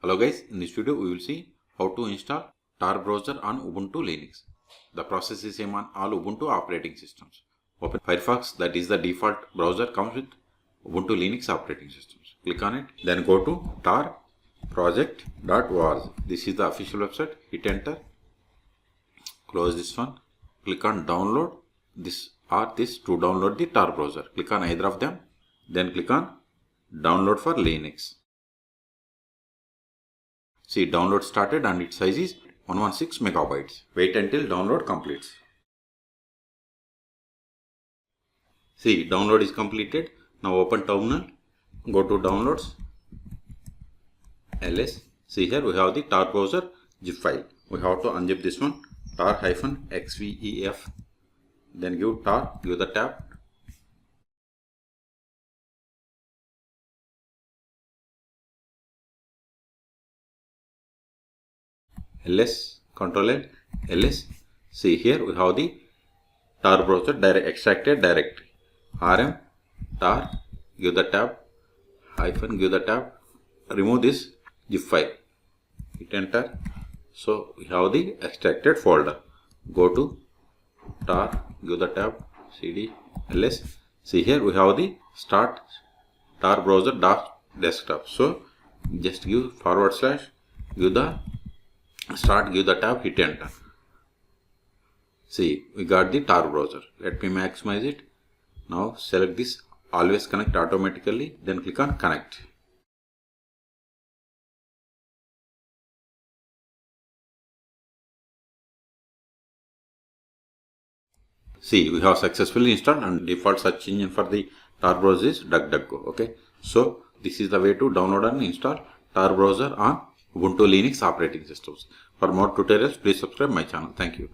Hello guys, in this video we will see how to install Tor Browser on Ubuntu Linux. The process is same on all Ubuntu operating systems. Open Firefox, that is the default browser, comes with Ubuntu Linux operating systems. Click on it, then go to torproject.org. This is the official website. Hit enter. Close this one. Click on download this or this to download the Tor Browser. Click on either of them. Then click on download for Linux. See, download started and its size is 116 megabytes. Wait until download completes. See, download is completed. Now open terminal. Go to downloads. ls. See, here we have the Tor Browser zip file. We have to unzip this one. tor-xvef. Then give tor, give the tab. ls, control L, ls. See, here we have the Tor Browser extracted directory. rm tor, give the tab, hyphen, give the tab, remove this zip file. Hit enter. So we have the extracted folder. Go to tor, give the tab, cd, ls. See, here we have the start Tor Browser desktop. So just give /, give the start, give the tab, hit enter. See, we got the Tor Browser. Let me maximize it. Now select this always connect automatically, then click on connect. See, we have successfully installed, and default search engine for the Tor Browser is DuckDuckGo. Okay, so this is the way to download and install Tor Browser on Ubuntu Linux operating systems. For more tutorials, please subscribe my channel. Thank you.